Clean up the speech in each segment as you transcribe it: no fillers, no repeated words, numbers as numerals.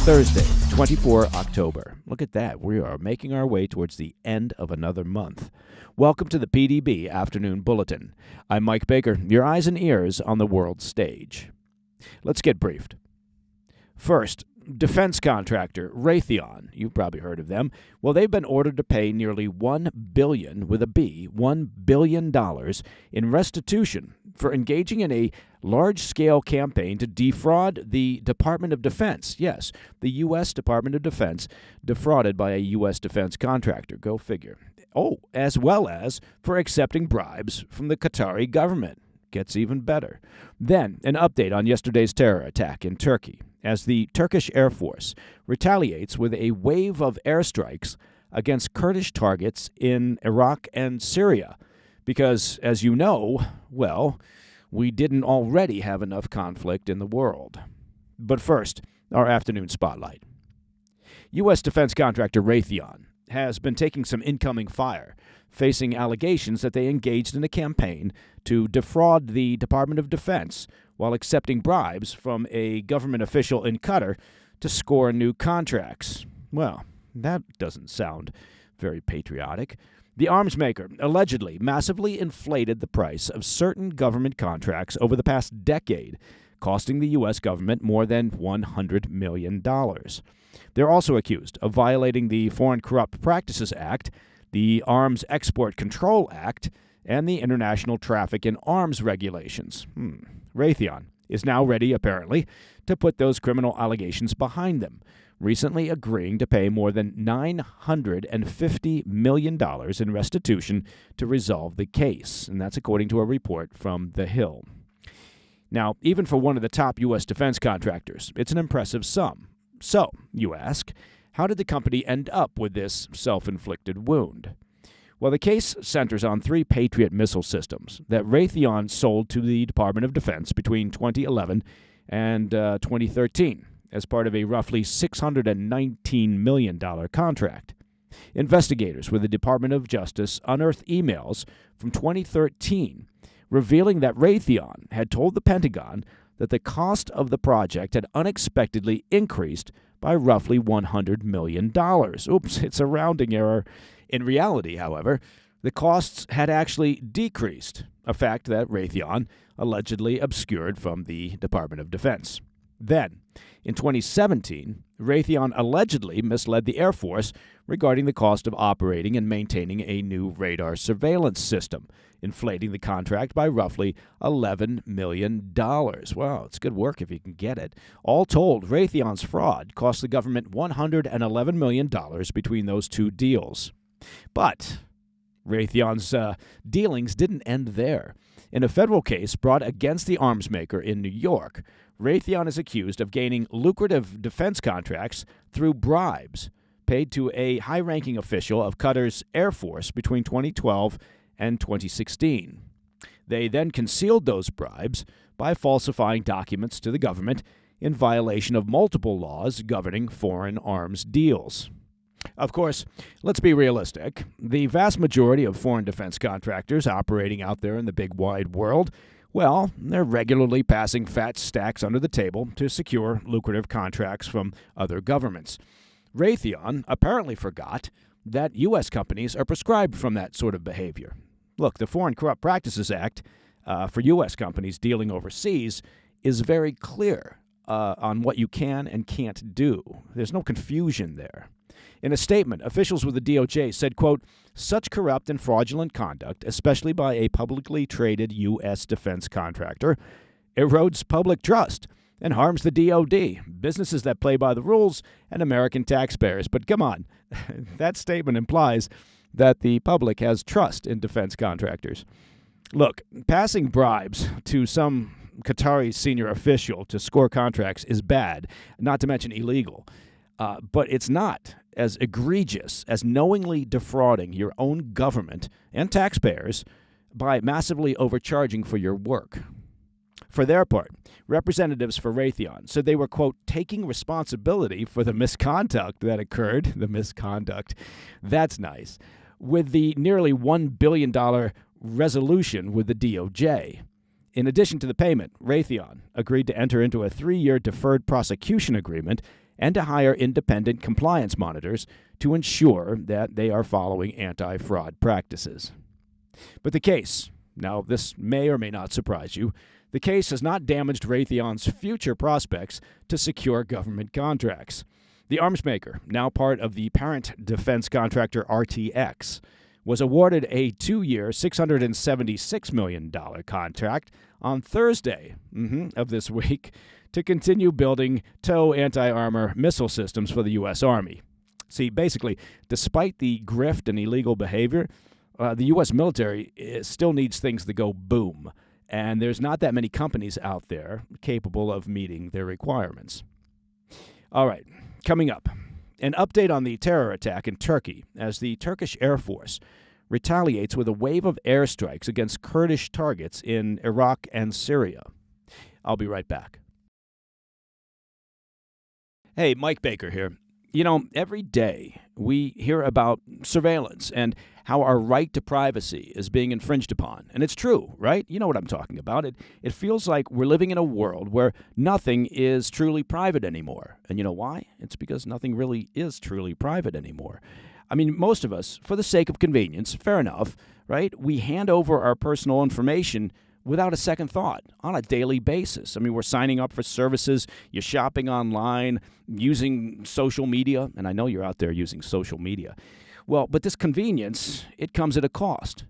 Thursday, 24 October. Look at that. We are making our way towards the end of another month. Welcome to the PDB Afternoon Bulletin. I'm Mike Baker, your eyes and ears on the world stage. Let's get briefed. First, defense contractor Raytheon. You've probably heard of them. Well, they've been ordered to pay nearly $1 billion, with a B, $1 billion in restitution for engaging in a large-scale campaign to defraud the Department of Defense. Yes, the U.S. Department of Defense defrauded by a U.S. defense contractor. Go figure. Oh, as well as for accepting bribes from the Qatari government. Gets even better. Then, an update on yesterday's terror attack in Turkey, as the Turkish Air Force retaliates with a wave of airstrikes against Kurdish targets in Iraq and Syria. Because, as you know, well, we didn't already have enough conflict in the world. But first, our afternoon spotlight. U.S. defense contractor Raytheon has been taking some incoming fire, facing allegations that they engaged in a campaign to defraud the Department of Defense while accepting bribes from a government official in Qatar to score new contracts. Well, that doesn't sound very patriotic. The arms maker allegedly massively inflated the price of certain government contracts over the past decade, costing the U.S. government more than $100 million. They're also accused of violating the Foreign Corrupt Practices Act, the Arms Export Control Act, and the International Traffic in Arms Regulations. Raytheon is now ready, apparently, to put those criminal allegations behind them, recently agreeing to pay more than $950 million in restitution to resolve the case, and that's according to a report from The Hill. Now, even for one of the top U.S. defense contractors, it's an impressive sum. So, you ask, how did the company end up with this self-inflicted wound? Well, the case centers on 3 Patriot missile systems that Raytheon sold to the Department of Defense between 2011 and 2013 as part of a roughly $619 million contract. Investigators with the Department of Justice unearthed emails from 2013 revealing that Raytheon had told the Pentagon that the cost of the project had unexpectedly increased by roughly $100 million. Oops, it's a rounding error. In reality, however, the costs had actually decreased, a fact that Raytheon allegedly obscured from the Department of Defense. Then, in 2017, Raytheon allegedly misled the Air Force regarding the cost of operating and maintaining a new radar surveillance system, inflating the contract by roughly $11 million. Wow, it's good work if you can get it. All told, Raytheon's fraud cost the government $111 million between those 2 deals. But Raytheon's dealings didn't end there. In a federal case brought against the arms maker in New York, Raytheon is accused of gaining lucrative defense contracts through bribes paid to a high-ranking official of Qatar's Air Force between 2012 and 2016. They then concealed those bribes by falsifying documents to the government in violation of multiple laws governing foreign arms deals. Of course, let's be realistic. The vast majority of foreign defense contractors operating out there in the big wide world, well, they're regularly passing fat stacks under the table to secure lucrative contracts from other governments. Raytheon apparently forgot that U.S. companies are prescribed from that sort of behavior. Look, the Foreign Corrupt Practices Act for U.S. companies dealing overseas is very clear on what you can and can't do. There's no confusion there. In a statement, officials with the DOJ said, quote, "Such corrupt and fraudulent conduct, especially by a publicly traded U.S. defense contractor, erodes public trust and harms the DOD, businesses that play by the rules, and American taxpayers." But come on, that statement implies that the public has trust in defense contractors. Look, passing bribes to some Qatari senior official to score contracts is bad, not to mention illegal. But it's not as egregious as knowingly defrauding your own government and taxpayers by massively overcharging for your work. For their part, representatives for Raytheon said they were, quote, taking responsibility for the misconduct that occurred. The misconduct. That's nice. With the nearly $1 billion resolution with the DOJ. In addition to the payment, Raytheon agreed to enter into a 3-year deferred prosecution agreement and to hire independent compliance monitors to ensure that they are following anti-fraud practices. But the case, now this may or may not surprise you, the case has not damaged Raytheon's future prospects to secure government contracts. The arms maker, now part of the parent defense contractor RTX, was awarded a 2-year, $676 million contract on Thursday of this week to continue building TOW anti-armor missile systems for the U.S. Army. See, basically, despite the grift and illegal behavior, the U.S. military still needs things to go boom, and there's not that many companies out there capable of meeting their requirements. All right, coming up, an update on the terror attack in Turkey as the Turkish Air Force retaliates with a wave of airstrikes against Kurdish targets in Iraq and Syria. I'll be right back. Hey, Mike Baker here. You know, every day we hear about surveillance and how our right to privacy is being infringed upon. And it's true, right? You know what I'm talking about. It feels like we're living in a world where nothing is truly private anymore. And you know why? It's because nothing really is truly private anymore. I mean, most of us, for the sake of convenience, fair enough, right? We hand over our personal information without a second thought on a daily basis. I mean, we're signing up for services, you're shopping online, using social media, and I know you're out there using social media. Well, but this convenience, it comes at a cost.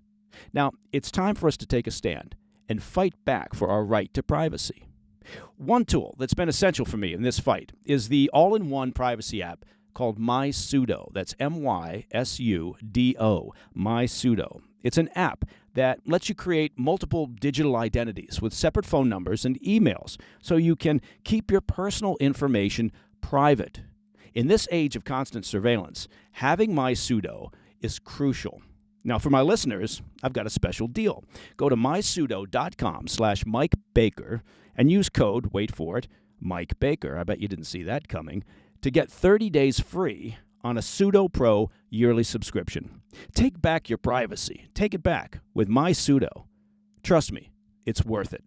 Now, it's time for us to take a stand and fight back for our right to privacy. One tool that's been essential for me in this fight is the all-in-one privacy app called MySudo. That's MySudo, MySudo. It's an app that lets you create multiple digital identities with separate phone numbers and emails so you can keep your personal information private. In this age of constant surveillance, having MySudo is crucial. Now, for my listeners, I've got a special deal. Go to mysudo.com/Mike Baker and use code, wait for it, Mike Baker. I bet you didn't see that coming, to get 30 days free on a Sudo Pro yearly subscription. Take back your privacy. Take it back with MySudo. Trust me, it's worth it.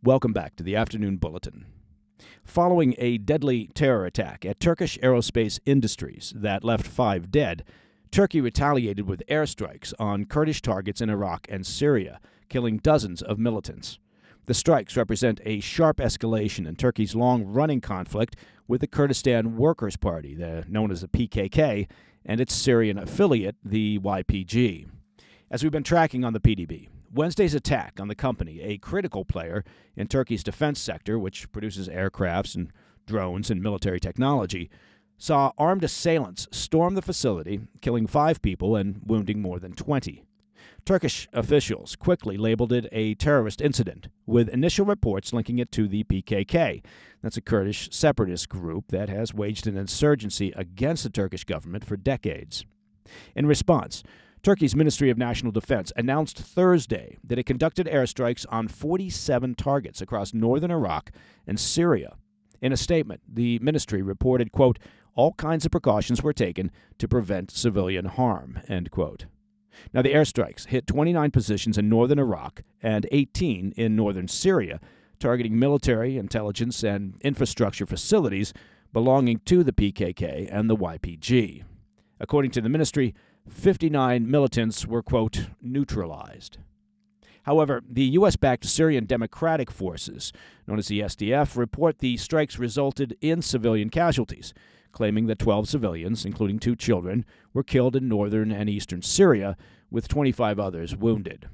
Welcome back to the Afternoon Bulletin. Following a deadly terror attack at Turkish aerospace industries that left 5 dead, Turkey retaliated with airstrikes on Kurdish targets in Iraq and Syria, killing dozens of militants. The strikes represent a sharp escalation in Turkey's long-running conflict with the Kurdistan Workers' Party, known as the PKK, and its Syrian affiliate, the YPG. As we've been tracking on the PDB, Wednesday's attack on the company, a critical player in Turkey's defense sector, which produces aircrafts and drones and military technology, saw armed assailants storm the facility, killing 5 people and wounding more than 20. Turkish officials quickly labeled it a terrorist incident, with initial reports linking it to the PKK. That's a Kurdish separatist group that has waged an insurgency against the Turkish government for decades. In response, Turkey's Ministry of National Defense announced Thursday that it conducted airstrikes on 47 targets across northern Iraq and Syria. In a statement, the ministry reported, quote, all kinds of precautions were taken to prevent civilian harm, end quote. Now, the airstrikes hit 29 positions in northern Iraq and 18 in northern Syria, targeting military, intelligence, and infrastructure facilities belonging to the PKK and the YPG. According to the ministry, 59 militants were, quote, neutralized. However, the U.S.-backed Syrian Democratic Forces, known as the SDF, report the strikes resulted in civilian casualties, claiming that 12 civilians, including 2 children, were killed in northern and eastern Syria, with 25 others wounded.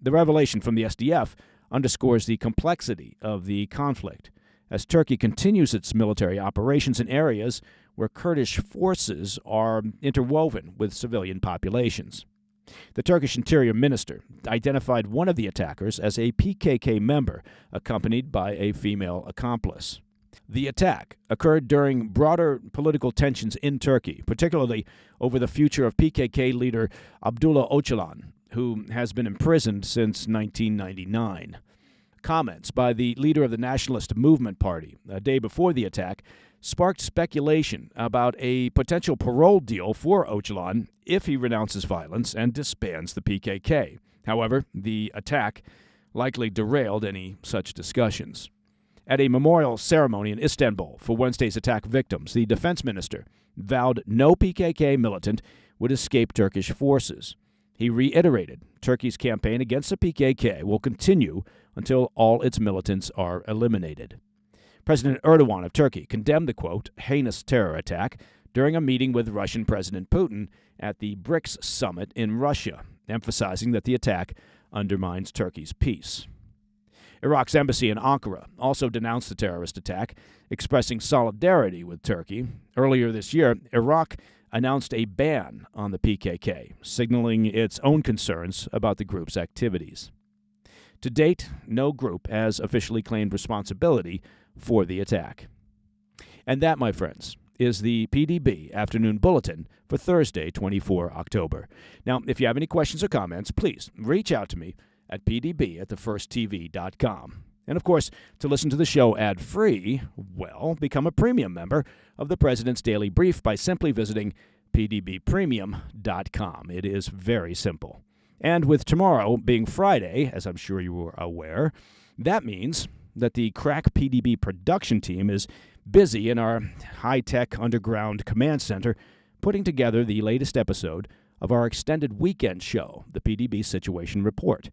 The revelation from the SDF underscores the complexity of the conflict, as Turkey continues its military operations in areas where Kurdish forces are interwoven with civilian populations. The Turkish Interior Minister identified one of the attackers as a PKK member, accompanied by a female accomplice. The attack occurred during broader political tensions in Turkey, particularly over the future of PKK leader Abdullah Öcalan, who has been imprisoned since 1999. Comments by the leader of the Nationalist Movement Party a day before the attack sparked speculation about a potential parole deal for Öcalan if he renounces violence and disbands the PKK. However, the attack likely derailed any such discussions. At a memorial ceremony in Istanbul for Wednesday's attack victims, the defense minister vowed no PKK militant would escape Turkish forces. He reiterated Turkey's campaign against the PKK will continue until all its militants are eliminated. President Erdogan of Turkey condemned the, quote, heinous terror attack during a meeting with Russian President Putin at the BRICS summit in Russia, emphasizing that the attack undermines Turkey's peace. Iraq's embassy in Ankara also denounced the terrorist attack, expressing solidarity with Turkey. Earlier this year, Iraq announced a ban on the PKK, signaling its own concerns about the group's activities. To date, no group has officially claimed responsibility for the attack. And that, my friends, is the PDB Afternoon Bulletin for Thursday, 24 October. Now, if you have any questions or comments, please reach out to me at pdb@thefirsttv.com. And, of course, to listen to the show ad-free, well, become a premium member of the President's Daily Brief by simply visiting pdbpremium.com. It is very simple. And with tomorrow being Friday, as I'm sure you are aware, that means that the crack PDB production team is busy in our high-tech underground command center putting together the latest episode of our extended weekend show, the PDB Situation Report.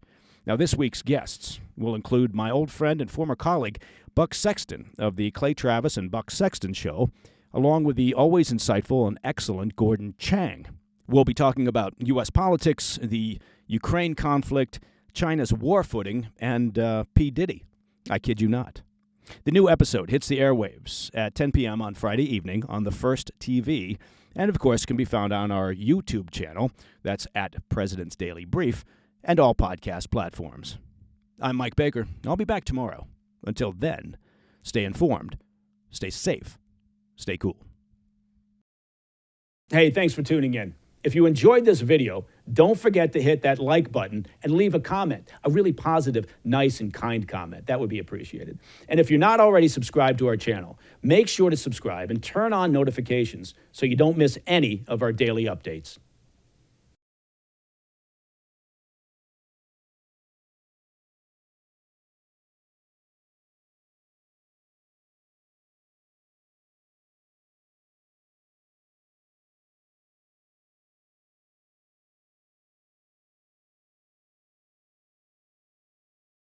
Now, this week's guests will include my old friend and former colleague, Buck Sexton, of the Clay Travis and Buck Sexton Show, along with the always insightful and excellent Gordon Chang. We'll be talking about U.S. politics, the Ukraine conflict, China's war footing, and P. Diddy. I kid you not. The new episode hits the airwaves at 10 p.m. on Friday evening on the First TV, and, of course, can be found on our YouTube channel. That's at President's Daily Brief, and all podcast platforms. I'm Mike Baker. I'll be back tomorrow. Until then, stay informed, stay safe, stay cool. Hey, thanks for tuning in. If you enjoyed this video, don't forget to hit that like button and leave a comment, a really positive, nice, and kind comment. That would be appreciated. And if you're not already subscribed to our channel, make sure to subscribe and turn on notifications so you don't miss any of our daily updates.